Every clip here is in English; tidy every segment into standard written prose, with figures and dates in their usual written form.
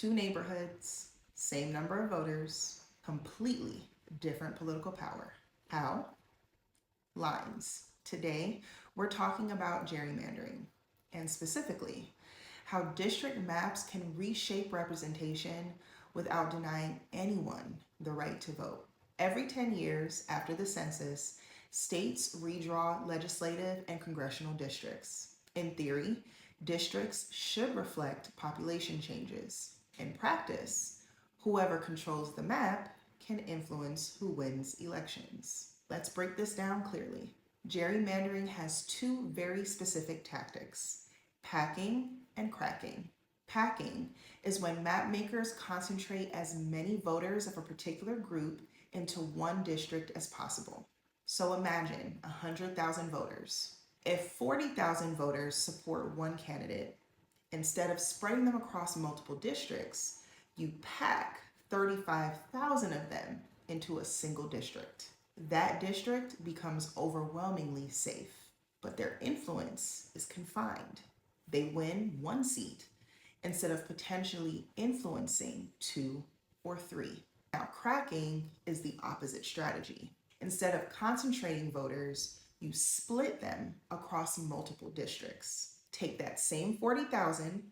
Two neighborhoods, same number of voters, completely different political power. How? Lines. Today, we're talking about gerrymandering, and specifically, how district maps can reshape representation without denying anyone the right to vote. Every 10 years after the census, states redraw legislative and congressional districts. In theory, districts should reflect population changes. In practice, whoever controls the map can influence who wins elections. Let's break this down clearly. Gerrymandering has two very specific tactics: packing and cracking. Packing is when map makers concentrate as many voters of a particular group into one district as possible. So imagine 100,000 voters. If 40,000 voters support one candidate, instead of spreading them across multiple districts, you pack 35,000 of them into a single district. That district becomes overwhelmingly safe, but their influence is confined. They win one seat instead of potentially influencing 2 or 3. Now, cracking is the opposite strategy. Instead of concentrating voters, you split them across multiple districts. Take that same 40,000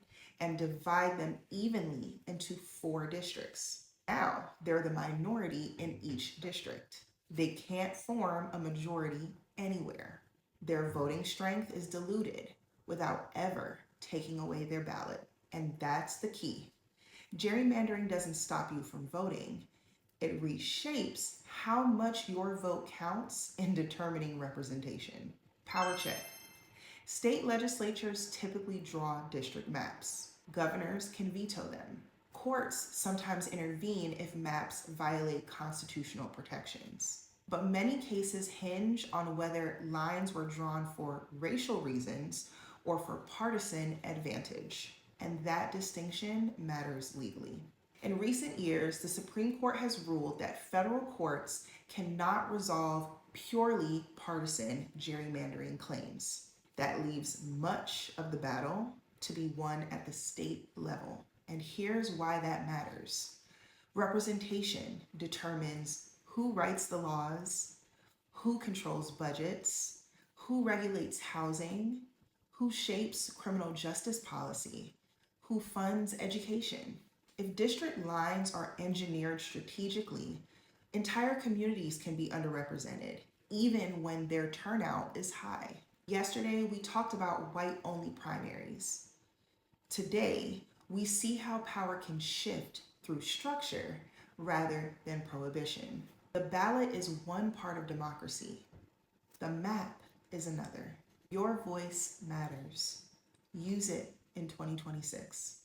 and divide them evenly into 4 districts. Now, they're the minority in each district. They can't form a majority anywhere. Their voting strength is diluted without ever taking away their ballot. And that's the key. Gerrymandering doesn't stop you from voting. It reshapes how much your vote counts in determining representation. Power check. State legislatures typically draw district maps. Governors can veto them. Courts sometimes intervene if maps violate constitutional protections. But many cases hinge on whether lines were drawn for racial reasons or for partisan advantage. And that distinction matters legally. In recent years, the Supreme Court has ruled that federal courts cannot resolve purely partisan gerrymandering claims. That leaves much of the battle to be won at the state level. And here's why that matters. Representation determines who writes the laws, who controls budgets, who regulates housing, who shapes criminal justice policy, who funds education. If district lines are engineered strategically, entire communities can be underrepresented, even when their turnout is high. Yesterday, we talked about white-only primaries. Today, we see how power can shift through structure rather than prohibition. The ballot is one part of democracy. The map is another. Your voice matters. Use it in 2026.